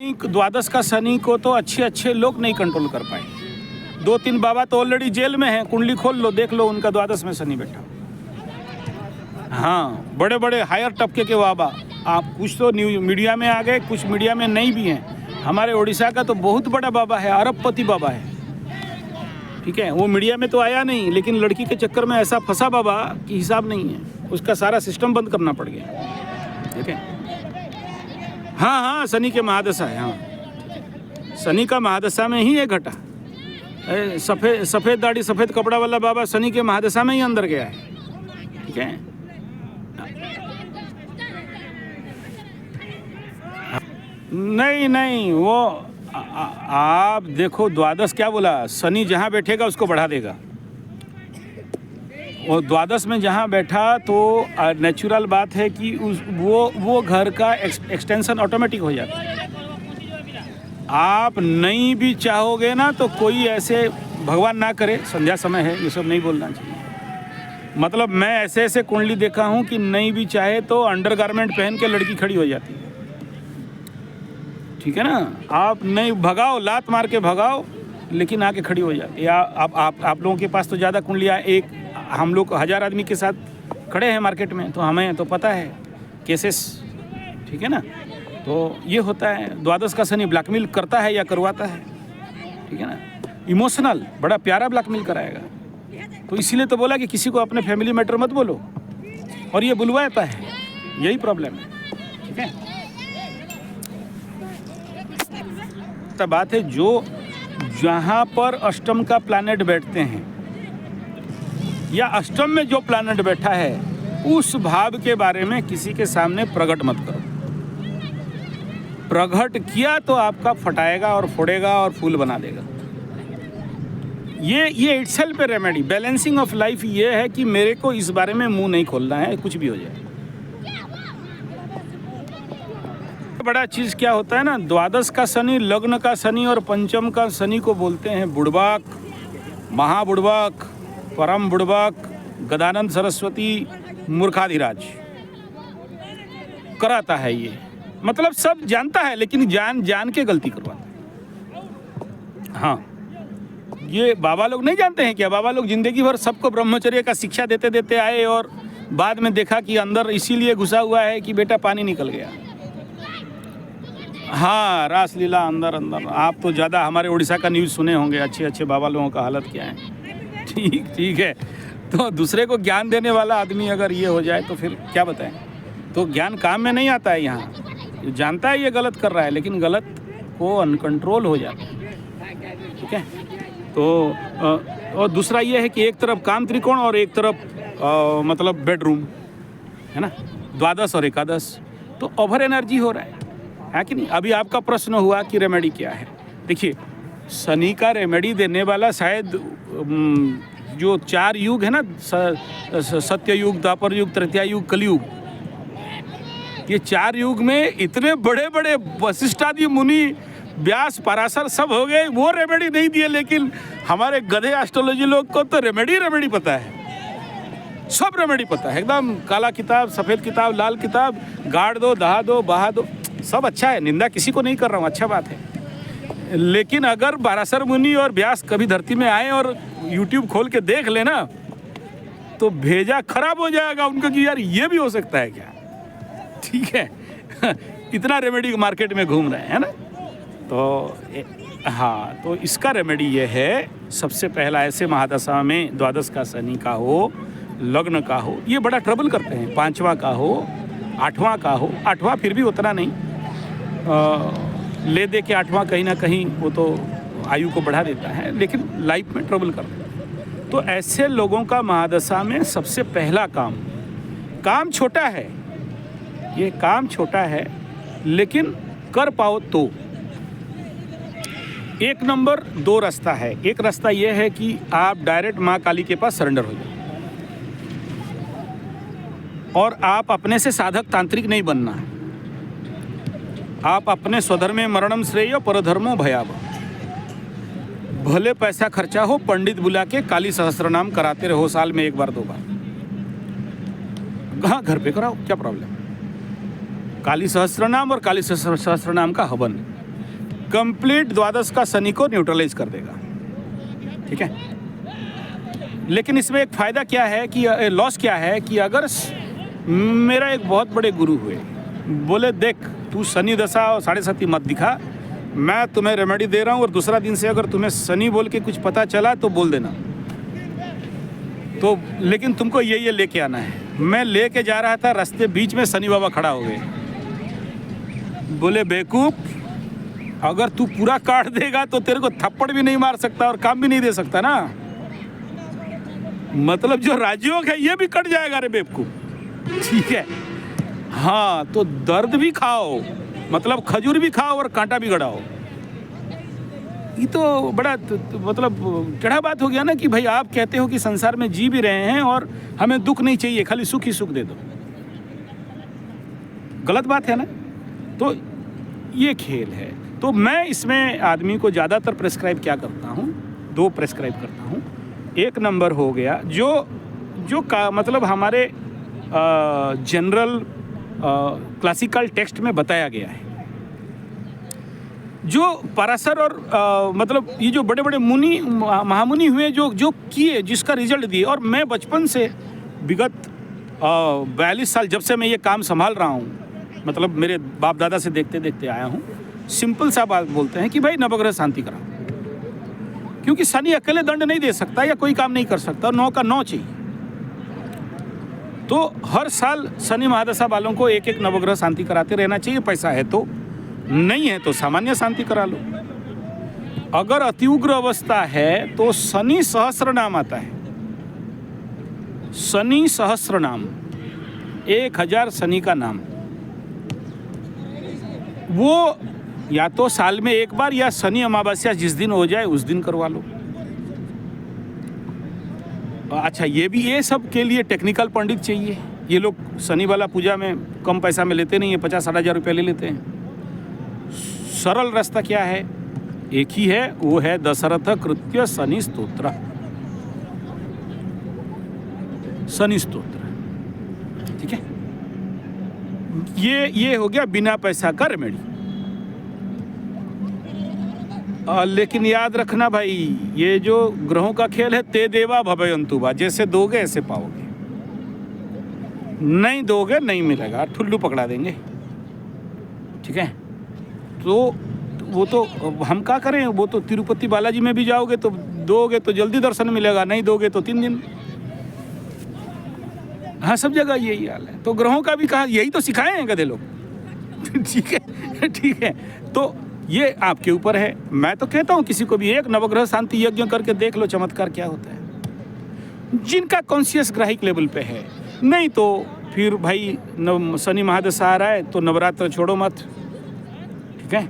द्वादश का शनि को तो अच्छे अच्छे लोग नहीं कंट्रोल कर पाए। 2-3 बाबा तो ऑलरेडी जेल में हैं, कुंडली खोल लो देख लो, उनका द्वादश में शनि बैठा। हाँ, बड़े बड़े हायर तबके के बाबा, आप कुछ तो न्यूज मीडिया में आ गए, कुछ मीडिया में नहीं भी हैं। हमारे उड़ीसा का तो बहुत बड़ा बाबा है, अरबपति बाबा है, ठीक है। वो मीडिया में तो आया नहीं, लेकिन लड़की के चक्कर में ऐसा फंसा बाबा कि हिसाब नहीं है, उसका सारा सिस्टम बंद करना पड़ गया, ठीक है। हाँ हाँ, शनि के महादशा है, हाँ शनि का महादशा में ही ये घटा। सफ़ेद दाढ़ी सफ़ेद कपड़ा वाला बाबा शनि के महादशा में ही अंदर गया है, ठीक है। नहीं नहीं, वो आप देखो, द्वादश क्या बोला, शनि जहाँ बैठेगा उसको बढ़ा देगा। और द्वादश में जहाँ बैठा तो नेचुरल बात है कि वो घर का एक्सटेंशन ऑटोमेटिक हो जाता है। आप नहीं भी चाहोगे ना तो कोई ऐसे, भगवान ना करे, संध्या समय है, ये सब नहीं बोलना चाहिए। मतलब मैं ऐसे ऐसे कुंडली देखा हूँ कि नहीं भी चाहे तो अंडरगारमेंट पहन के लड़की खड़ी हो जाती है, ठीक है ना। आप नहीं भगाओ, लात मार के भगाओ, लेकिन आके खड़ी हो जाती है। आप लोगों के पास तो ज़्यादा कुंडलियाँ, एक हम लोग 1000 आदमी के साथ खड़े हैं मार्केट में, तो हमें तो पता है केसेस, ठीक है ना। तो ये होता है, द्वादश का शनि ब्लैकमेल करता है या करवाता है, ठीक है ना। इमोशनल बड़ा प्यारा ब्लैकमेल कराएगा। तो इसीलिए तो बोला कि किसी को अपने फैमिली मैटर मत बोलो, और ये बुलवाता है, यही प्रॉब्लम है, ठीक है। तो बात है, जो जहाँ पर अष्टम का प्लैनेट बैठते हैं या अष्टम में जो प्लैनेट बैठा है, उस भाव के बारे में किसी के सामने प्रकट मत करो। प्रकट किया तो आपका फटाएगा और फोड़ेगा और फूल बना देगा। ये itself remedy, balancing of life ये है कि मेरे को इस बारे में मुंह नहीं खोलना है, कुछ भी हो जाए। बड़ा चीज़ क्या होता है ना, द्वादश का शनि, लग्न का शनि और पंचम का शनि को बोलते हैं बुड़बाक, महाबुड़बाक, परम बुड़बाक, गदानंद सरस्वती, मूर्खाधिराज कराता है। ये मतलब सब जानता है, लेकिन जान के गलती करवाता है। हाँ, ये बाबा लोग नहीं जानते हैं क्या? बाबा लोग जिंदगी भर सबको ब्रह्मचर्य का शिक्षा देते देते आए, और बाद में देखा कि अंदर इसीलिए घुसा हुआ है कि बेटा पानी निकल गया। हाँ, रासलीला अंदर अंदर। आप तो ज़्यादा हमारे उड़ीसा का न्यूज़ सुने होंगे, अच्छे अच्छे बाबा लोगों का हालत क्या है। ठीक है। तो दूसरे को ज्ञान देने वाला आदमी अगर ये हो जाए तो फिर क्या बताएं। तो ज्ञान काम में नहीं आता है। यहाँ जानता है ये गलत कर रहा है, लेकिन गलत को अनकंट्रोल हो जाता है, ठीक है। तो और दूसरा ये है कि एक तरफ काम त्रिकोण और एक तरफ मतलब बेडरूम है ना, द्वादश और एकादश, तो ओवर एनर्जी हो रहा है कि नहीं। अभी आपका प्रश्न हुआ कि रेमेडी क्या है। देखिए, शनि का रेमेडी देने वाला शायद जो 4 युग है ना, सत्य युग, द्वापर युग, त्रेता युग, कलयुग, ये 4 युग में इतने बड़े बड़े वशिष्ठ आदि मुनि, व्यास, पराशर सब हो गए, वो रेमेडी नहीं दिए। लेकिन हमारे गधे एस्ट्रोलॉजी लोग को तो रेमेडी पता है, सब रेमेडी पता है एकदम। काला किताब, सफ़ेद किताब, लाल किताब, गाड़ दो, दहा दो, बहा दो, सब अच्छा है। निंदा किसी को नहीं कर रहा हूँ, अच्छा बात है। लेकिन अगर पराशर मुनि और व्यास कभी धरती में आए और YouTube खोल के देख लेना, तो भेजा खराब हो जाएगा उनका कि यार ये भी हो सकता है क्या, ठीक है। इतना रेमेडी मार्केट में घूम रहे हैं ना। तो हाँ, तो इसका रेमेडी ये है, सबसे पहला ऐसे महादशा में द्वादश का शनि का हो, लग्न का हो, ये बड़ा ट्रबल करते हैं। 5वां का हो, 8वां का हो, 8वां फिर भी उतना नहीं, ले दे के 8वां कहीं ना कहीं वो तो आयु को बढ़ा देता है, लेकिन लाइफ में ट्रबल करता है। तो ऐसे लोगों का महादशा में सबसे पहला काम छोटा है, ये काम छोटा है, लेकिन कर पाओ तो 1 नंबर 2 रास्ता है। एक रास्ता ये है कि आप डायरेक्ट माँ काली के पास सरेंडर हो जाओ, और आप अपने से साधक तांत्रिक नहीं बनना है। आप अपने स्वधर्मे मरणम श्रेय परधर्मो भयावह, भले पैसा खर्चा हो, पंडित बुला के काली सहस्त्र नाम कराते रहो, साल में 1 बार 2 बार। हाँ, घर पे कराओ, क्या प्रॉब्लम। काली सहस्त्र नाम और काली सहस्त्र नाम का हवन, कंप्लीट द्वादश का शनि को न्यूट्रलाइज कर देगा, ठीक है। लेकिन इसमें एक फ़ायदा क्या है कि लॉस क्या है कि अगर मेरा एक बहुत बड़े गुरु हुए, बोले देख तू शनि दशा और 7.5 मत दिखा, मैं तुम्हें रेमेडी दे रहा हूँ और दूसरा दिन से अगर तुम्हें शनि बोल के कुछ पता चला तो बोल देना, तो लेकिन तुमको ये लेके आना है। मैं लेके जा रहा था, रास्ते बीच में शनि बाबा खड़ा हो गए, बोले बेवकूफ़, अगर तू पूरा काट देगा तो तेरे को थप्पड़ भी नहीं मार सकता और काम भी नहीं दे सकता ना, मतलब जो राजयोग है ये भी कट जाएगा रे बेवकूफ़, ठीक है। हाँ, तो दर्द भी खाओ, मतलब खजूर भी खाओ और कांटा भी गड़ाओ। ये तो बड़ा मतलब टेढ़ा बात हो गया ना कि भाई आप कहते हो कि संसार में जी भी रहे हैं और हमें दुख नहीं चाहिए, खाली सुख ही सुख दे दो। गलत बात है ना। तो ये खेल है। तो मैं इसमें आदमी को ज़्यादातर प्रेस्क्राइब क्या करता हूँ, 2 प्रेस्क्राइब करता हूँ। एक नंबर हो गया जो का मतलब हमारे जनरल क्लासिकल टेक्स्ट में बताया गया है, जो पराशर और मतलब ये जो बड़े बड़े मुनि महामुनि हुए जो किए, जिसका रिजल्ट दिए। और मैं बचपन से विगत 42 साल जब से मैं ये काम संभाल रहा हूँ, मतलब मेरे बाप दादा से देखते देखते आया हूँ। सिंपल सा बात बोलते हैं कि भाई नवग्रह शांति कराओ, क्योंकि शनि अकेले दंड नहीं दे सकता या कोई काम नहीं कर सकता, 9 का 9 चाहिए। तो हर साल शनि महादशा वालों को एक नवग्रह शांति कराते रहना चाहिए। पैसा है तो, नहीं है तो सामान्य शांति करा लो। अगर अति उग्र अवस्था है तो शनि सहस्त्र नाम आता है, शनि सहस्त्र नाम, 1000 शनि का नाम। वो या तो साल में एक बार या शनि अमावस्या जिस दिन हो जाए उस दिन करवा लो। अच्छा, ये सब के लिए टेक्निकल पंडित चाहिए। ये लोग शनि वाला पूजा में कम पैसा में लेते नहीं है, 50-60 हज़ार रुपये ले लेते हैं। सरल रास्ता क्या है, एक ही है, वो है दशरथ कृत्य शनि स्तोत्र। शनि स्तोत्र, ठीक है। ये हो गया बिना पैसा का रेमेडी। लेकिन याद रखना भाई, ये जो ग्रहों का खेल है, ते देवा भवयन्तु भा, जैसे दोगे ऐसे पाओगे, नहीं दोगे नहीं मिलेगा, ठुल्लू पकड़ा देंगे, ठीक है। तो वो तो हम क्या करें, वो तो तिरुपति बालाजी में भी जाओगे तो दोगे तो जल्दी दर्शन मिलेगा, नहीं दोगे तो 3 दिन। हाँ, सब जगह यही हाल है। तो ग्रहों का भी कहा, यही तो सिखाए हैं गधे लोग, ठीक है, ठीक है। तो ये आपके ऊपर है। मैं तो कहता हूँ किसी को भी एक नवग्रह शांति यज्ञ करके देख लो चमत्कार क्या होता है, जिनका कॉन्शियस ग्राहिक लेवल पे है। नहीं तो फिर भाई शनि महादशा आ रहा है तो नवरात्र छोड़ो मत, ठीक है,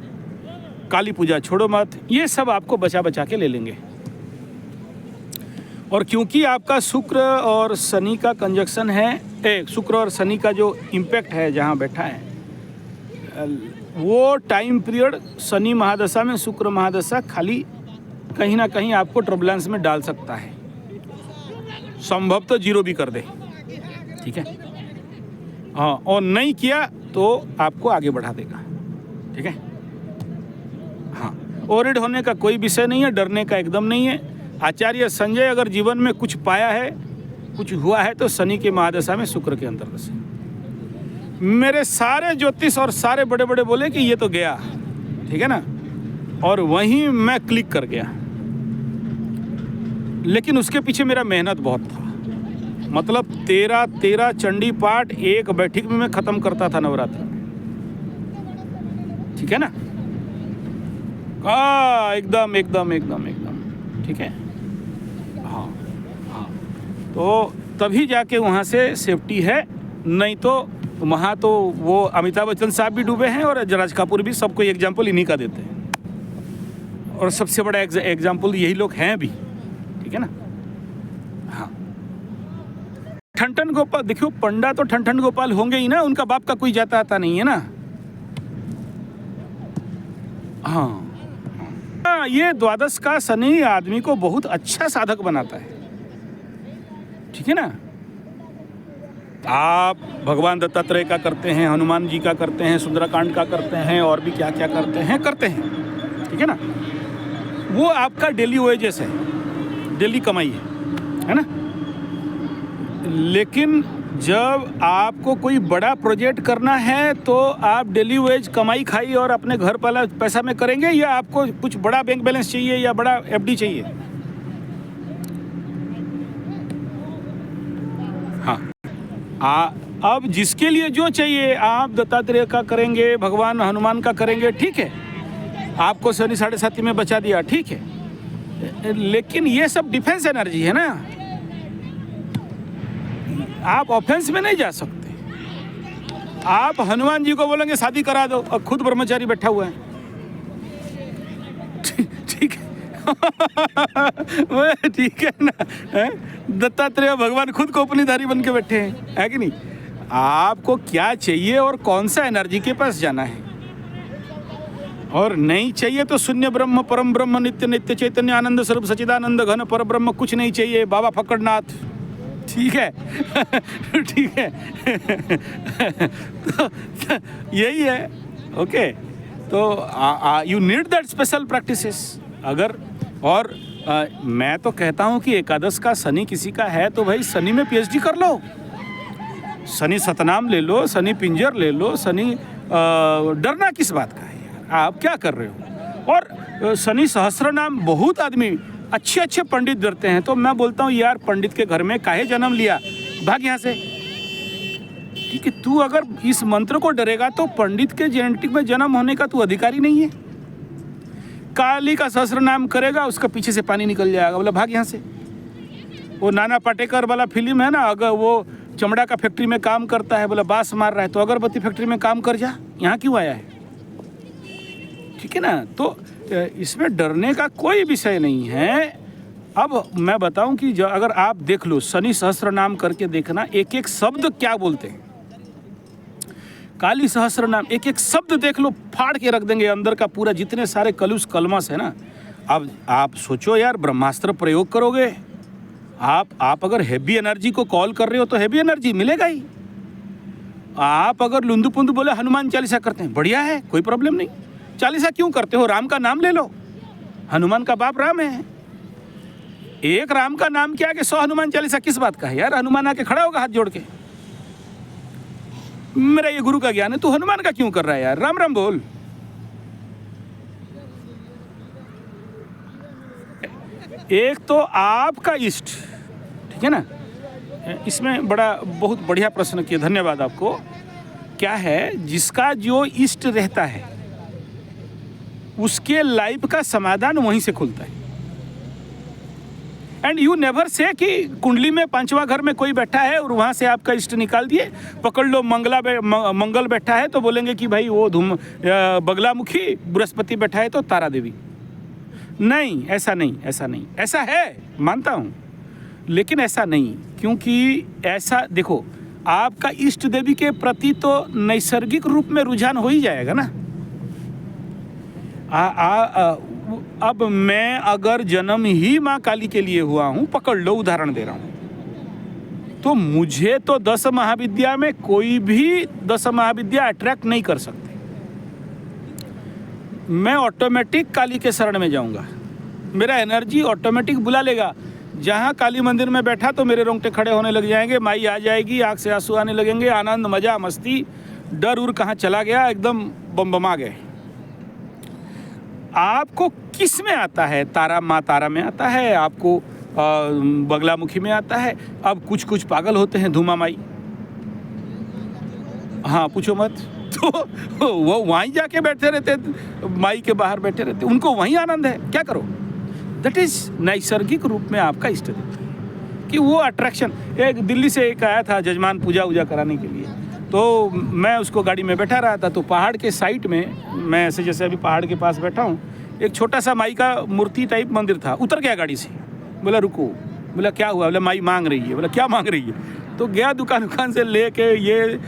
काली पूजा छोड़ो मत, ये सब आपको बचा बचा के ले लेंगे। और क्योंकि आपका शुक्र और शनि का कंजक्शन है, शुक्र और शनि का जो इम्पैक्ट है जहाँ बैठा है, वो टाइम पीरियड शनि महादशा में शुक्र महादशा खाली कहीं ना कहीं आपको ट्रबुलेंस में डाल सकता है, संभव तो 0 भी कर दे, ठीक है। हाँ, और नहीं किया तो आपको आगे बढ़ा देगा, ठीक है। हाँ, ओरिड होने का कोई विषय नहीं है, डरने का एकदम नहीं है। आचार्य संजय अगर जीवन में कुछ पाया है, कुछ हुआ है तो शनि के महादशा में शुक्र के अंतर्गत से। मेरे सारे ज्योतिष और सारे बड़े बड़े बोले कि ये तो गया, ठीक है ना, और वहीं मैं क्लिक कर गया। लेकिन उसके पीछे मेरा मेहनत बहुत था, मतलब 13 चंडी पाठ एक बैठक में मैं ख़त्म करता था नवरात्र में, ठीक है ना। एकदम एकदम एकदम एकदम, ठीक है। हाँ हाँ, तो तभी जाके वहाँ से सेफ्टी है, नहीं तो वहाँ तो वो अमिताभ बच्चन साहब भी डूबे हैं और राज कपूर भी, सबको एग्जाम्पल इन्हीं का देते हैं। और सबसे बड़ा एग्जाम्पल यही लोग हैं भी, ठीक है ना। हाँ, ठनठन गोपाल, देखियो पंडा तो ठनठन गोपाल होंगे ही ना, उनका बाप का कोई जाता आता नहीं है ना। हाँ, ये द्वादश का शनि आदमी को बहुत अच्छा साधक बनाता है, ठीक है ना। आप भगवान दत्तात्रेय का करते हैं, हनुमान जी का करते हैं, सुंदरकांड का करते हैं, और भी क्या क्या करते हैं, ठीक है ना, वो आपका डेली वेजेस है, डेली कमाई है ना। लेकिन जब आपको कोई बड़ा प्रोजेक्ट करना है तो आप डेली वेज कमाई खाई और अपने घर वाला पैसा में करेंगे, या आपको कुछ बड़ा बैंक बैलेंस चाहिए या बड़ा एफडी चाहिए? हाँ, अब जिसके लिए जो चाहिए, आप दत्तात्रेय का करेंगे, भगवान हनुमान का करेंगे, ठीक है, आपको शनि 7.5 में बचा दिया, ठीक है। लेकिन ये सब डिफेंस एनर्जी है ना, आप ऑफेंस में नहीं जा सकते। आप हनुमान जी को बोलेंगे शादी करा दो और खुद ब्रह्मचारी बैठा हुआ है, ठीक है। ठीक है ना, दत्तात्रेय भगवान खुद को उपनिधारी बन के बैठे हैं, है कि नहीं। आपको क्या चाहिए और कौन सा एनर्जी के पास जाना है, और नहीं चाहिए तो शून्य ब्रह्म, परम ब्रह्म, नित्य नित्य चैतन्य आनंद स्वरूप सचिदानंद घन पर ब्रह्म, कुछ नहीं चाहिए, बाबा फक्कड़नाथ, ठीक है। ठीक है। तो यही है, ओके। तो you need that special practices. अगर और मैं तो कहता हूँ कि एकादश का शनि किसी का है तो भाई शनि में पीएचडी कर लो, शनि सतनाम ले लो, शनि पिंजर ले लो, शनि डरना किस बात का है यार, आप क्या कर रहे हो। और शनि सहस्त्र नाम बहुत आदमी अच्छे अच्छे पंडित डरते हैं, तो मैं बोलता हूँ यार पंडित के घर में काहे जन्म लिया, भाग यहाँ से। ठीक है, तू अगर इस मंत्र को डरेगा तो पंडित के जेनेटिक में जन्म होने का तू अधिकारी नहीं है। काली का सहस्त्र नाम करेगा, उसका पीछे से पानी निकल जाएगा, बोला भाग यहाँ से। वो नाना पाटेकर वाला फिल्म है ना, अगर वो चमड़ा का फैक्ट्री में काम करता है, बोला बांस मार रहा है तो अगरबत्ती फैक्ट्री में काम कर जा, यहाँ क्यों आया है, ठीक है ना। तो इसमें डरने का कोई विषय नहीं है। अब मैं बताऊं कि अगर आप देख लो शनि सहस्त्र नाम करके देखना, एक एक शब्द क्या बोलते हैं, काली सहस्त्र नाम एक एक शब्द देख लो, फाड़ के रख देंगे अंदर का पूरा जितने सारे कलुष कलमस है ना। अब आप सोचो यार, ब्रह्मास्त्र प्रयोग करोगे आप अगर हैवी एनर्जी को कॉल कर रहे हो तो हैवी एनर्जी मिलेगा ही। आप अगर लुंदु पुंदु बोले हनुमान चालीसा करते हैं, बढ़िया है, कोई प्रॉब्लम नहीं। चालीसा क्यों करते हो, राम का नाम ले लो, हनुमान का बाप राम है। एक राम का नाम क्या कि 100 हनुमान चालीसा किस बात का है यार। हनुमान आके खड़ा होगा हाथ जोड़ के, मेरा ये गुरु का ज्ञान है, तू हनुमान का क्यों कर रहा है यार, राम राम बोल। एक तो आपका इष्ट, ठीक है ना, इसमें बहुत बढ़िया प्रश्न किया, धन्यवाद आपको। क्या है, जिसका जो इष्ट रहता है उसके लाइफ का समाधान वहीं से खुलता है। एंड यू नेवर से कि कुंडली में 5वां घर में कोई बैठा है और वहाँ से आपका इष्ट निकाल दिए, पकड़ लो मंगल बैठा है तो बोलेंगे कि भाई वो बगलामुखी, बृहस्पति बैठा है तो तारा देवी। नहीं, ऐसा नहीं, ऐसा नहीं, ऐसा है मानता हूँ, लेकिन ऐसा नहीं। क्योंकि ऐसा देखो, आपका इष्ट देवी के प्रति तो नैसर्गिक रूप में रुझान हो ही जाएगा ना। अब मैं अगर जन्म ही माँ काली के लिए हुआ हूँ, पकड़ लो, उदाहरण दे रहा हूँ, तो मुझे तो 10 महाविद्या में कोई भी 10 महाविद्या अट्रैक्ट नहीं कर सकते। मैं ऑटोमेटिक काली के शरण में जाऊँगा, मेरा एनर्जी ऑटोमेटिक बुला लेगा। जहाँ काली मंदिर में बैठा तो मेरे रोंगटे खड़े होने लग जाएंगे, माई आ जाएगी, आँख से आंसू आने लगेंगे, आनंद, मज़ा, मस्ती, डर उर कहाँ चला गया, एकदम बम गए। आपको किस में आता है, तारा, माँ तारा में आता है, आपको बगलामुखी में आता है। अब कुछ पागल होते हैं, धूमा माई, हाँ पूछो मत, तो वो वहीं जाके बैठे रहते, माई के बाहर बैठे रहते, उनको वहीं आनंद है। क्या करो, दैट इज नैसर्गिक रूप में आपका इष्ट देव कि वो अट्रैक्शन। एक दिल्ली से एक आया था जजमान पूजा कराने के लिए, तो मैं उसको गाड़ी में बैठा रहा था, तो पहाड़ के साइड में, मैं ऐसे जैसे अभी पहाड़ के पास बैठा हूँ, एक छोटा सा माई का मूर्ति टाइप मंदिर था। उतर गया गाड़ी से, बोला रुको, बोला क्या हुआ, बोला माई मांग रही है, बोला क्या मांग रही है। तो गया दुकान से लेके ये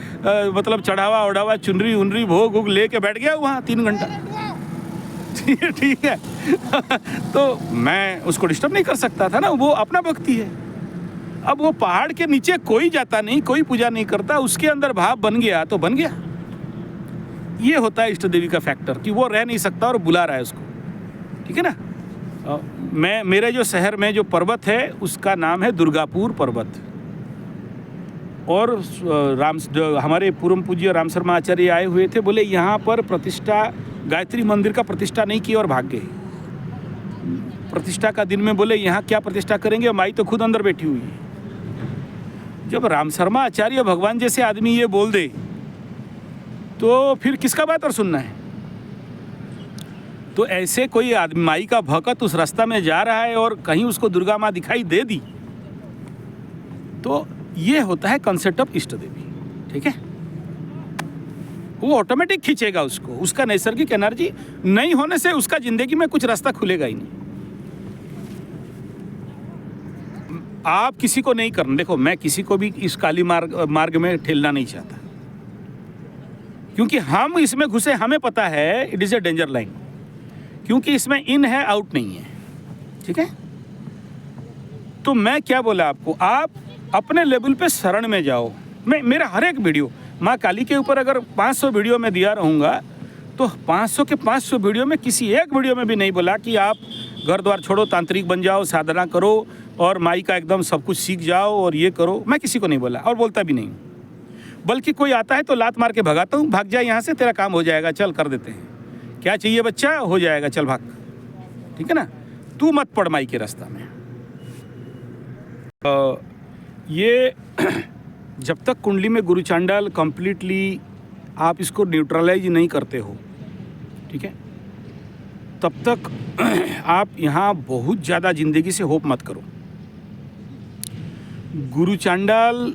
मतलब चढ़ावा उढ़ावा, चुनरी उनरी, भोग वोग लेके बैठ गया वहाँ 3 घंटा। ठीक है। तो मैं उसको डिस्टर्ब नहीं कर सकता था ना, वो अपना भक्ति है। अब वो पहाड़ के नीचे कोई जाता नहीं, कोई पूजा नहीं करता, उसके अंदर भाव बन गया तो बन गया। ये होता है इष्ट देवी का फैक्टर कि वो रह नहीं सकता और बुला रहा है उसको। ठीक है ना। मेरे जो शहर में जो पर्वत है उसका नाम है दुर्गापुर पर्वत। और हमारे पूर्व पूज्य राम शर्मा आचार्य आए हुए थे, बोले यहाँ पर प्रतिष्ठा, गायत्री मंदिर का प्रतिष्ठा नहीं की और भाग गए। प्रतिष्ठा का दिन में बोले यहाँ क्या प्रतिष्ठा करेंगे, माई तो खुद अंदर बैठी हुई है। जब राम शर्मा आचार्य भगवान जैसे आदमी ये बोल दे तो फिर किसका बात और सुनना है। तो ऐसे कोई आदमी, माई का भक्त उस रास्ता में जा रहा है और कहीं उसको दुर्गा माँ दिखाई दे दी, तो ये होता है कंसेप्ट ऑफ इष्ट देवी। ठीक है, वो ऑटोमेटिक खींचेगा उसको, उसका नैसर्गिक एनर्जी नहीं होने से उसका जिंदगी में कुछ रास्ता खुलेगा ही नहीं। आप किसी को नहीं करना, देखो मैं किसी को भी इस काली मार्ग में ठेलना नहीं चाहता, क्योंकि हम इसमें घुसे, हमें पता है it is a danger line, क्योंकि इसमें इन है आउट नहीं है। ठीक है, तो मैं क्या बोला आपको, आप अपने लेवल पे शरण में जाओ। मैं मेरा हर एक वीडियो माँ काली के ऊपर अगर 500 वीडियो में दिया रहूँगा तो 500 के 500 वीडियो में किसी एक वीडियो में भी नहीं बोला कि आप घर द्वार छोड़ो, तांत्रिक बन जाओ, साधना करो और माई का एकदम सब कुछ सीख जाओ और ये करो। मैं किसी को नहीं बोला और बोलता भी नहीं, बल्कि कोई आता है तो लात मार के भगाता हूँ, भाग जाए यहाँ से, तेरा काम हो जाएगा, चल कर देते हैं, क्या चाहिए बच्चा, हो जाएगा, चल भाग। ठीक है ना, तू मत पड़ माई के रास्ता में। ये जब तक कुंडली में गुरु चांडाल कंप्लीटली आप इसको न्यूट्रलाइज नहीं करते हो, ठीक है, तब तक आप यहाँ बहुत ज़्यादा ज़िंदगी से होप मत करो। गुरु चांडाल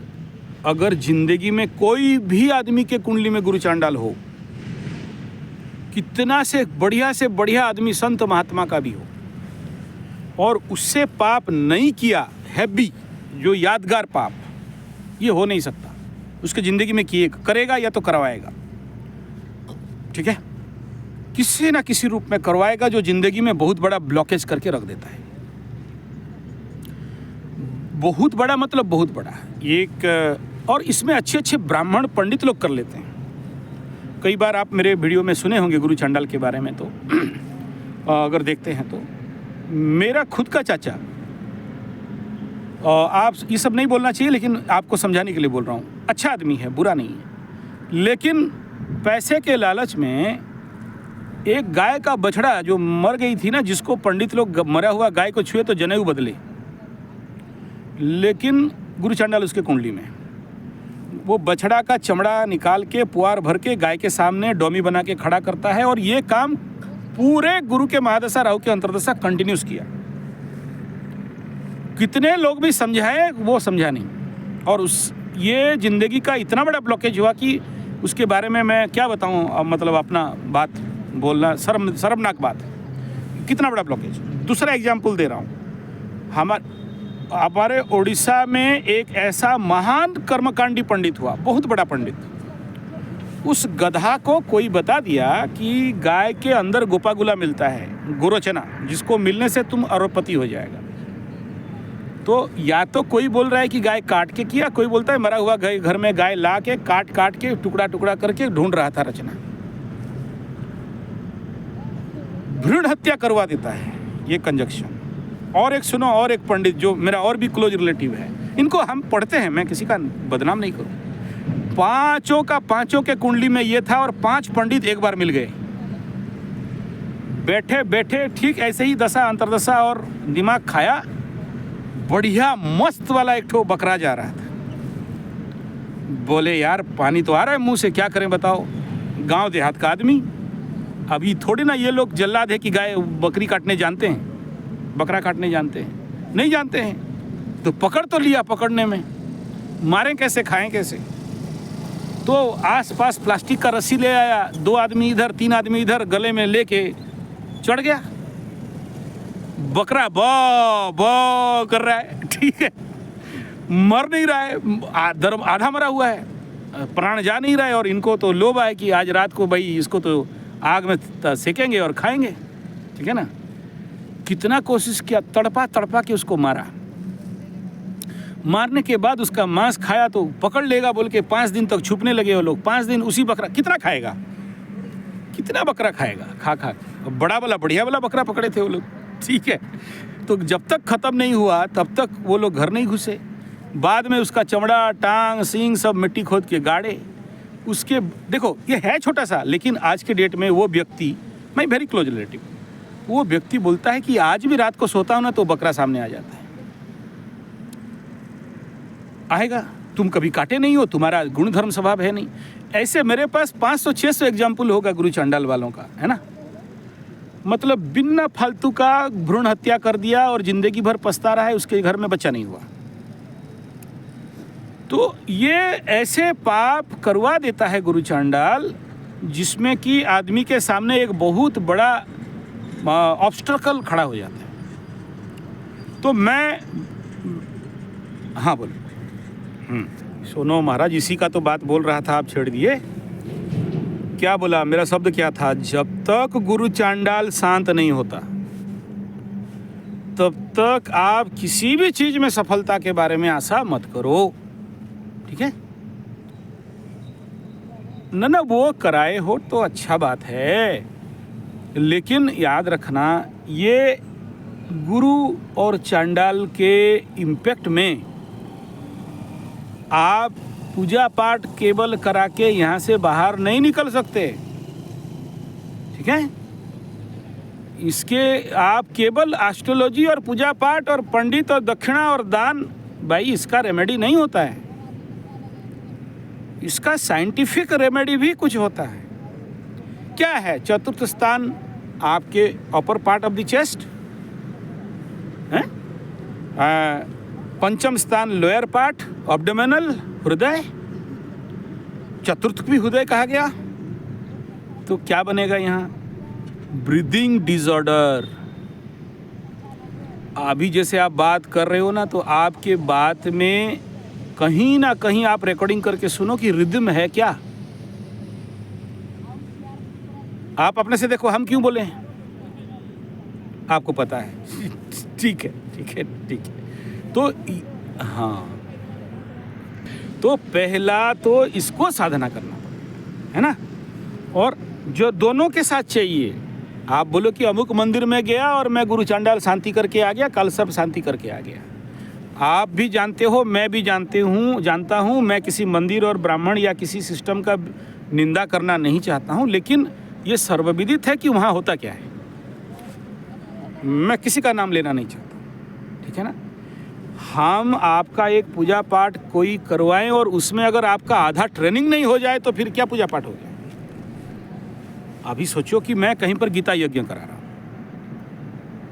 अगर ज़िंदगी में कोई भी आदमी के कुंडली में गुरु चांडाल हो, कितना से बढ़िया आदमी संत महात्मा का भी हो, और उससे पाप नहीं किया, हैवी जो यादगार पाप, ये हो नहीं सकता। उसके ज़िंदगी में किए करेगा या तो करवाएगा। ठीक है, किसी ना किसी रूप में करवाएगा, जो ज़िंदगी में बहुत बड़ा ब्लॉकेज करके रख देता है। बहुत बड़ा मतलब बहुत बड़ा एक, और इसमें अच्छे अच्छे ब्राह्मण पंडित लोग कर लेते हैं। कई बार आप मेरे वीडियो में सुने होंगे गुरु चांडाल के बारे में, तो अगर देखते हैं तो मेरा खुद का चाचा, आप ये सब नहीं बोलना चाहिए लेकिन आपको समझाने के लिए बोल रहा हूँ, अच्छा आदमी है, बुरा नहीं है, लेकिन पैसे के लालच में एक गाय का बछड़ा जो मर गई थी ना, जिसको पंडित लोग मरा हुआ गाय को छुए तो जनेऊ बदले, लेकिन गुरु चांडाल उसके कुंडली में वो बछड़ा का चमड़ा निकाल के पुआर भर के गाय के सामने डोमी बना के खड़ा करता है। और ये काम पूरे गुरु के महादशा राहु के अंतर्दशा कंटिन्यूस किया। कितने लोग भी समझाए, वो समझा नहीं। और ये ज़िंदगी का इतना बड़ा ब्लॉकेज हुआ कि उसके बारे में मैं क्या बताऊं, मतलब अपना बात बोलना शर्मनाक बात, कितना बड़ा ब्लॉकेज। दूसरा एग्जाम्पल दे रहा हूँ, हमारे उड़ीसा में एक ऐसा महान कर्मकांडी पंडित हुआ, बहुत बड़ा पंडित। उस गधा को कोई बता दिया कि गाय के अंदर गोपागुला मिलता है, गोरोचना, जिसको मिलने से तुम अरबपति हो जाएगा। तो या तो कोई बोल रहा है कि गाय काट के किया, कोई बोलता है मरा हुआ घर में गाय ला के काट के टुकड़ा टुकड़ा करके ढूंढ रहा था रचना, भ्रूण हत्या करवा देता है ये कंजक्शन। और एक सुनो, और एक पंडित जो मेरा और भी क्लोज रिलेटिव है, इनको हम पढ़ते हैं, मैं किसी का बदनाम नहीं करूं, पांचों के कुंडली में ये था और 5 पंडित एक बार मिल गए, बैठे बैठे ठीक ऐसे ही दशा अंतरदशा और दिमाग खाया, बढ़िया मस्त वाला एक ठो बकरा जा रहा था। बोले यार पानी तो आ रहा है मुंह से, क्या करें बताओ। गांव देहात का आदमी, अभी थोड़ी ना ये लोग जल्लाद है कि गाय बकरी काटने जानते हैं, बकरा काटने जानते हैं, नहीं जानते हैं। तो पकड़ तो लिया, पकड़ने में मारें कैसे, खाएं कैसे। तो आसपास प्लास्टिक का रस्सी ले आया, 2 आदमी इधर 3 आदमी इधर, गले में लेके चढ़ गया। बकरा बा कर रहा है, ठीक है, मर नहीं रहा है, आधा मरा हुआ है, प्राण जा नहीं रहा है। और इनको तो लोभ है कि आज रात को भाई इसको तो आग में सेकेंगे और खाएंगे, ठीक है ना। कितना कोशिश किया, तड़पा के उसको मारा। मारने के बाद उसका मांस खाया तो पकड़ लेगा बोल के 5 दिन तक छुपने लगे वो लोग। 5 दिन उसी बकरा कितना खाएगा, कितना बकरा खाएगा, खा खा के। बड़ा वाला बढ़िया वाला बकरा पकड़े थे वो लोग, ठीक है। तो जब तक ख़त्म नहीं हुआ तब तक वो लोग घर नहीं घुसे। बाद में उसका चमड़ा, टांग, सींग सब मिट्टी खोद के गाड़े। उसके देखो ये है छोटा सा, लेकिन आज के डेट में वो व्यक्ति, मैं वेरी क्लोज रिलेटिव, वो व्यक्ति बोलता है कि आज भी रात को सोता हूँ ना तो बकरा सामने आ जाता है। आएगा, तुम कभी काटे नहीं हो, तुम्हारा गुण धर्म स्वभाव है नहीं। ऐसे मेरे पास 500-600 एग्जाम्पल होगा गुरु चांडाल वालों का, है ना। मतलब बिना फालतू का भ्रूण हत्या कर दिया और जिंदगी भर पछता रहा है, उसके घर में बच्चा नहीं हुआ। तो ये ऐसे पाप करवा देता है गुरु चांडाल, जिसमें कि आदमी के सामने एक बहुत बड़ा ऑब्स्टकल खड़ा हो जाता है। तो मैं, हाँ बोलो। सुनो महाराज, इसी का तो बात बोल रहा था, आप छेड़ दिए। क्या बोला, मेरा शब्द क्या था? जब तक गुरु चांडाल शांत नहीं होता तब तक आप किसी भी चीज में सफलता के बारे में आशा मत करो, ठीक है ना। वो कराए हो तो अच्छा बात है, लेकिन याद रखना ये गुरु और चांडाल के इम्पैक्ट में आप पूजा पाठ केवल करा के यहाँ से बाहर नहीं निकल सकते, ठीक है। इसके आप केवल एस्ट्रोलॉजी और पूजा पाठ और पंडित और दक्षिणा और दान, भाई इसका रेमेडी नहीं होता है। इसका साइंटिफिक रेमेडी भी कुछ होता है। क्या है? चतुर्थ स्थान आपके upper part of the chest है, पंचम स्थान लोअर पार्ट एब्डोमिनल, हृदय, चतुर्थ भी हृदय कहा गया। तो क्या बनेगा यहाँ? Breathing disorder. अभी जैसे आप बात कर रहे हो ना, तो आपके बात में कहीं ना कहीं आप रिकॉर्डिंग करके सुनो कि रिदम है क्या। आप अपने से देखो, हम क्यों बोले हैं आपको पता है। ठीक है ठीक है ठीक है। तो हाँ, तो पहला तो इसको साधना करना है ना। और जो दोनों के साथ चाहिए, आप बोलो कि अमुक मंदिर में गया और मैं गुरु चांडाल शांति करके आ गया, कल सब शांति करके आ गया। आप भी जानते हो, मैं भी जानता हूँ। मैं किसी मंदिर और ब्राह्मण या किसी सिस्टम का निंदा करना नहीं चाहता हूँ, लेकिन ये सर्वविदित है कि वहाँ होता क्या है। मैं किसी का नाम लेना नहीं चाहता, ठीक है ना। हम आपका एक पूजा पाठ कोई करवाएं और उसमें अगर आपका आधा ट्रेनिंग नहीं हो जाए तो फिर क्या पूजा पाठ हो गया। अभी सोचो कि मैं कहीं पर गीता यज्ञ करा रहा हूँ,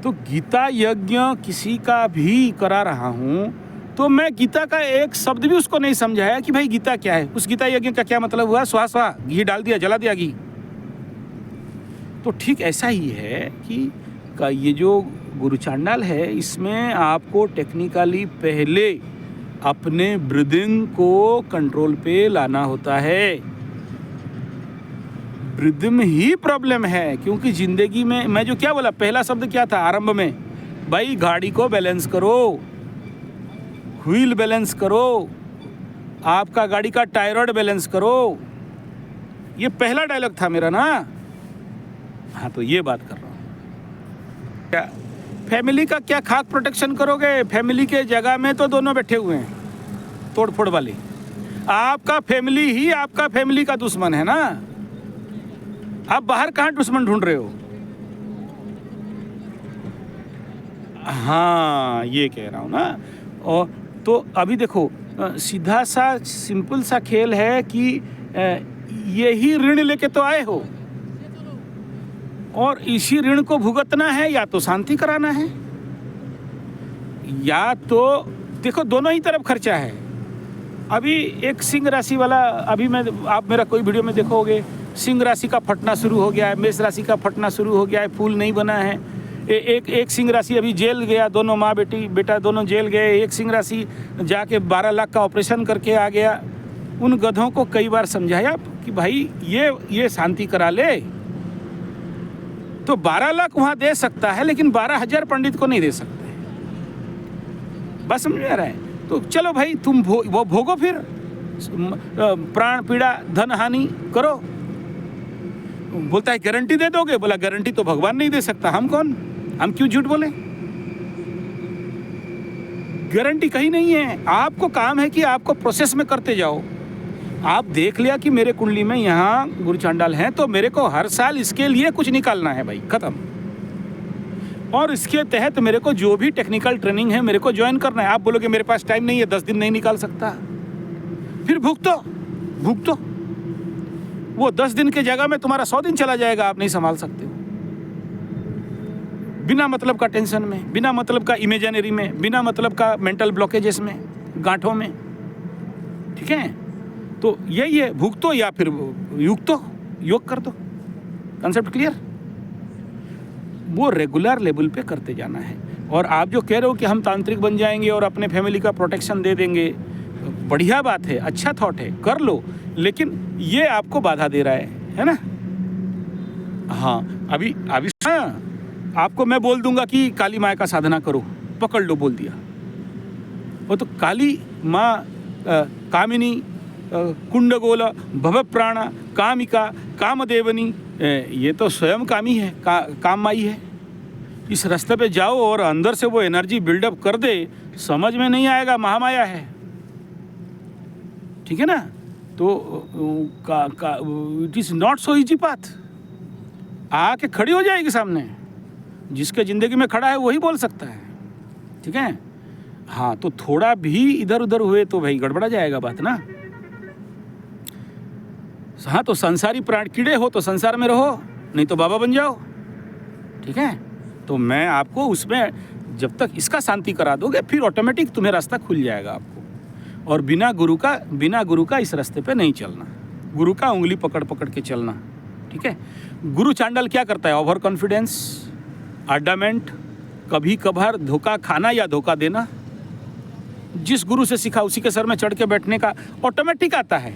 तो गीता यज्ञ किसी का भी करा रहा हूँ, तो मैं गीता का एक शब्द भी उसको नहीं समझाया कि भाई गीता क्या है। उस गीता यज्ञ का क्या मतलब हुआ? स्वाहा घी डाल दिया, जला दिया घी। तो ठीक ऐसा ही है कि ये जो गुरु चांडाल है, इसमें आपको टेक्निकली पहले अपने ब्रीदिंग को कंट्रोल पे लाना होता है। ब्रीदिंग ही प्रॉब्लम है, क्योंकि ज़िंदगी में मैं जो क्या बोला, पहला शब्द क्या था आरंभ में, भाई गाड़ी को बैलेंस करो, व्हील बैलेंस करो, आपका गाड़ी का टायरॉयड बैलेंस करो। ये पहला डायलॉग था मेरा ना। हाँ, तो ये बात कर रहा हूँ। क्या फैमिली का क्या खाक प्रोटेक्शन करोगे? फैमिली के जगह में तो दोनों बैठे हुए हैं तोड़ फोड़ वाले। आपका फैमिली ही आपका फैमिली का दुश्मन है ना। आप बाहर कहाँ दुश्मन ढूंढ रहे हो? हाँ, ये कह रहा हूँ ना। और तो अभी देखो, सीधा सा सिंपल सा खेल है कि यही ऋण लेके तो आए हो और इसी ऋण को भुगतना है, या तो शांति कराना है, या तो देखो दोनों ही तरफ खर्चा है। अभी एक सिंह राशि वाला, अभी आप मेरा कोई वीडियो में देखोगे, सिंह राशि का फटना शुरू हो गया है, मेष राशि का फटना शुरू हो गया है, फूल नहीं बना है। एक सिंह राशि अभी जेल गया, दोनों माँ बेटा दोनों जेल गए। एक सिंह राशि जाके 12 लाख का ऑपरेशन करके आ गया। उन गधों को कई बार समझाया कि भाई ये शांति करा ले। तो 12 लाख वहाँ दे सकता है, लेकिन 12,000 पंडित को नहीं दे सकते। बस समझ में आ रहा है? तो चलो भाई, तुम वो भोगो, फिर प्राण पीड़ा धन हानि करो। बोलता है गारंटी दे दोगे? बोला गारंटी तो भगवान नहीं दे सकता, हम कौन, हम क्यों झूठ बोले? गारंटी कहीं नहीं है। आपको काम है कि आपको प्रोसेस में करते जाओ। आप देख लिया कि मेरे कुंडली में यहाँ गुरु चांडाल हैं, तो मेरे को हर साल इसके लिए कुछ निकालना है भाई, खत्म। और इसके तहत मेरे को जो भी टेक्निकल ट्रेनिंग है मेरे को ज्वाइन करना है। आप बोलोगे मेरे पास टाइम नहीं है, 10 दिन नहीं निकाल सकता, फिर भुगतो। वो 10 दिन के जगह में तुम्हारा 100 दिन चला जाएगा, आप नहीं संभाल सकते हो। बिना मतलब का टेंशन में, बिना मतलब का इमेजिनरी में, बिना मतलब का मेंटल ब्लॉकेजेस में, गांठों में। ठीक है, तो यही है, भुगतो या फिर योग कर दो। Concept clear? वो रेगुलर लेवल पे करते जाना है। और आप जो कह रहे हो कि हम तांत्रिक बन जाएंगे और अपने फैमिली का प्रोटेक्शन दे देंगे, बढ़िया बात है, अच्छा थॉट है, कर लो, लेकिन ये आपको बाधा दे रहा है ना? हाँ, अभी हाँ, आपको मैं बोल दूंगा कि काली माँ का साधना करो, पकड़ लो, बोल दिया। वो तो काली माँ, कामिनी, कुंडगोल, भवप्राणा, कामिका, कामदेवनी, ये तो स्वयं कामी है, काममाई है। इस रास्ते पे जाओ और अंदर से वो एनर्जी बिल्डअप कर दे, समझ में नहीं आएगा, महामाया है। ठीक है ना? तो it is not so easy path. आके खड़ी हो जाएगी सामने, जिसके ज़िंदगी में खड़ा है वही बोल सकता है। ठीक है? हाँ, तो थोड़ा भी इधर उधर हुए तो भाई गड़बड़ा जाएगा बात ना। हाँ, तो संसारी प्राण कीड़े हो तो संसार में रहो, नहीं तो बाबा बन जाओ। ठीक है? तो मैं आपको उसमें जब तक इसका शांति करा दोगे, फिर ऑटोमेटिक तुम्हें रास्ता खुल जाएगा आपको। और बिना गुरु का इस रास्ते पे नहीं चलना, गुरु का उंगली पकड़ पकड़ के चलना। ठीक है? गुरु चांडाल क्या करता है? ओवर कॉन्फिडेंस, अडामेंट, कभी कभार धोखा खाना या धोखा देना। जिस गुरु से सीखा उसी के सर में चढ़ के बैठने का ऑटोमेटिक आता है।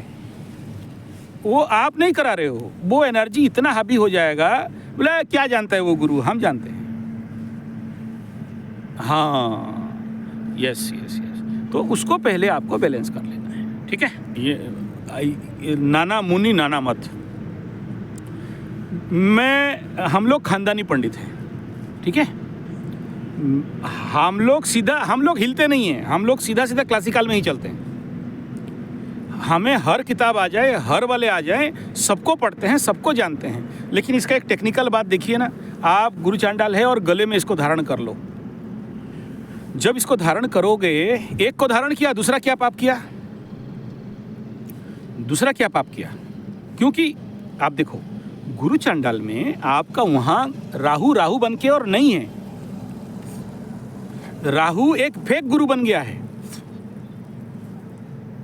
वो आप नहीं करा रहे हो, वो एनर्जी इतना हावी हो जाएगा। बोला क्या जानता है वो गुरु? हम जानते हैं। हाँ, यस। तो उसको पहले आपको बैलेंस कर लेना है। ठीक है? ये नाना मुनि नाना मत। हम लोग खानदानी पंडित हैं। ठीक है? हम लोग हिलते नहीं हैं, हम लोग सीधा क्लासिकल में ही चलते हैं। हमें हर किताब आ जाए, हर वाले आ जाए, सबको पढ़ते हैं, सबको जानते हैं। लेकिन इसका एक टेक्निकल बात देखिए ना, आप गुरु चांडाल है और गले में इसको धारण कर लो। जब इसको धारण करोगे, एक को धारण किया, दूसरा क्या पाप किया? क्योंकि आप देखो, गुरु चांडाल में आपका वहां राहु बन के और नहीं है। राहु एक फेक गुरु बन गया है।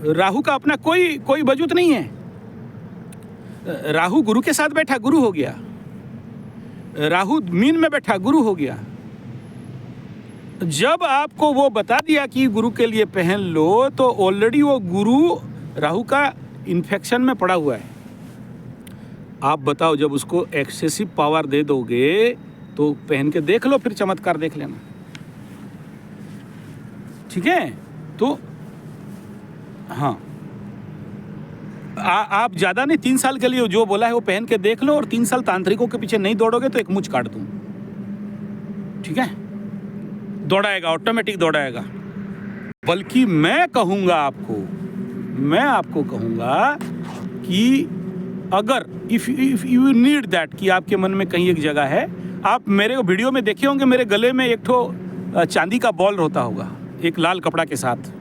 राहु का अपना कोई वजूद नहीं है। राहु गुरु के साथ बैठा, गुरु हो गया। राहु मीन में बैठा, गुरु हो गया। जब आपको वो बता दिया कि गुरु के लिए पहन लो, तो ऑलरेडी वो गुरु राहु का इन्फेक्शन में पड़ा हुआ है। आप बताओ, जब उसको एक्सेसिव पावर दे दोगे तो पहन के देख लो, फिर चमत्कार देख लेना। ठीक है? तो हाँ, आप ज़्यादा नहीं, 3 साल के लिए जो बोला है वो पहन के देख लो, और 3 साल तांत्रिकों के पीछे नहीं दौड़ोगे तो एक मुझ काट दूँ। ठीक है? दौड़ाएगा, ऑटोमेटिक दौड़ाएगा। बल्कि मैं आपको कहूँगा कि अगर इफ़ यू नीड दैट, कि आपके मन में कहीं एक जगह है, आप मेरे वीडियो में देखे होंगे, मेरे गले में एक ठो चांदी का बॉल होता होगा, एक लाल कपड़ा के साथ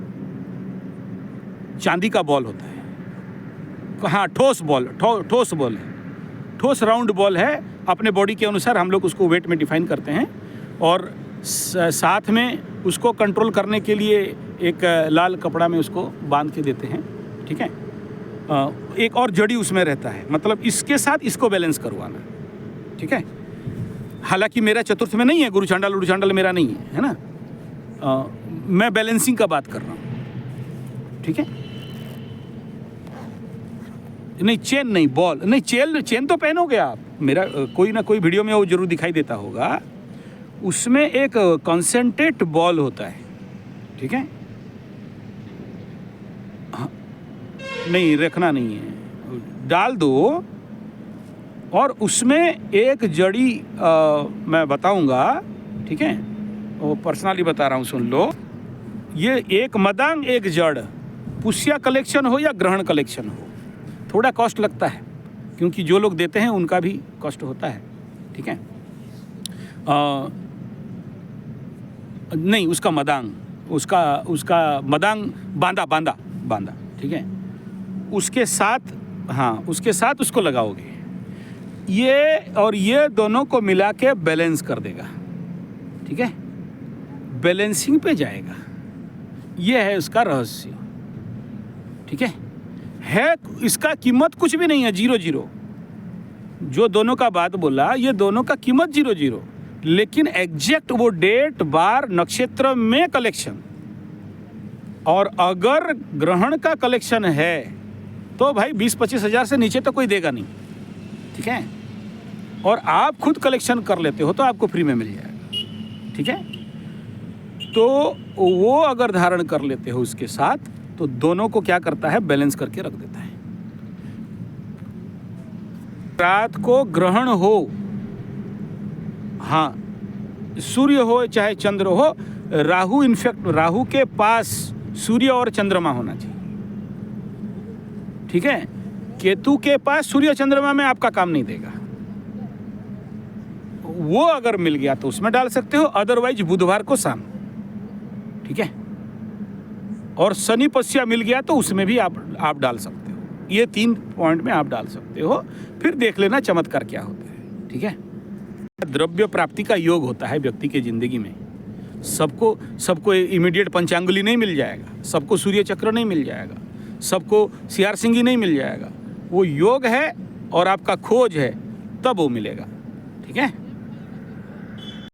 चांदी का बॉल होता है। हाँ, ठोस बॉल है, ठोस राउंड बॉल है। अपने बॉडी के अनुसार हम लोग उसको वेट में डिफाइन करते हैं, और साथ में उसको कंट्रोल करने के लिए एक लाल कपड़ा में उसको बांध के देते हैं। ठीक है? एक और जड़ी उसमें रहता है, मतलब इसके साथ इसको बैलेंस करवाना। ठीक है? हालांकि मेरा चतुर्थ में नहीं है, गुरु चांडाल मेरा नहीं है ना? मैं बैलेंसिंग का बात कर रहा हूँ। ठीक है? नहीं, चेन नहीं, बॉल नहीं, चेन तो पहनोगे आप। मेरा कोई ना कोई वीडियो में वो जरूर दिखाई देता होगा, उसमें एक कॉन्सेंट्रेट बॉल होता है। ठीक है? हाँ, नहीं, रखना नहीं है, डाल दो। और उसमें एक जड़ी मैं बताऊंगा, ठीक है, वो पर्सनली बता रहा हूँ, सुन लो। ये एक मदांग एक जड़, पुष्या कलेक्शन हो या ग्रहण कलेक्शन हो, थोड़ा कॉस्ट लगता है, क्योंकि जो लोग देते हैं उनका भी कॉस्ट होता है, ठीक है। नहीं, उसका मदांग, उसका मदांग बांदा, ठीक है, उसके साथ, हाँ, उसके साथ उसको लगाओगे, ये और ये दोनों को मिला के बैलेंस कर देगा, ठीक है, बैलेंसिंग पे जाएगा। ये है उसका रहस्य, ठीक है। इसका कीमत कुछ भी नहीं है, 0 जो दोनों का बात बोला, ये दोनों का कीमत 0, लेकिन एग्जैक्ट वो डेट बार नक्षत्र में कलेक्शन। और अगर ग्रहण का कलेक्शन है तो भाई 20-25 हज़ार से नीचे तो कोई देगा नहीं, ठीक है। और आप खुद कलेक्शन कर लेते हो तो आपको फ्री में मिल जाएगा, ठीक है। तो वो अगर धारण कर लेते हो उसके साथ, तो दोनों को क्या करता है, बैलेंस करके रख देता है। रात को ग्रहण हो, हाँ, सूर्य हो चाहे चंद्र हो, राहु, इनफैक्ट राहु के पास सूर्य और चंद्रमा होना चाहिए, ठीक है। केतु के पास सूर्य चंद्रमा में आपका काम नहीं देगा, वो अगर मिल गया तो उसमें डाल सकते हो, अदरवाइज बुधवार को शाम, ठीक है। और शनि पश्या मिल गया तो उसमें भी आप डाल सकते हो। ये 3 पॉइंट में आप डाल सकते हो, फिर देख लेना चमत्कार क्या होता है, ठीक है। द्रव्य प्राप्ति का योग होता है व्यक्ति के जिंदगी में। सबको इमीडिएट पंचांगुली नहीं मिल जाएगा, सबको सूर्य चक्र नहीं मिल जाएगा, सबको सियार सिंगी नहीं मिल जाएगा। वो योग है और आपका खोज है, तब वो मिलेगा, ठीक है।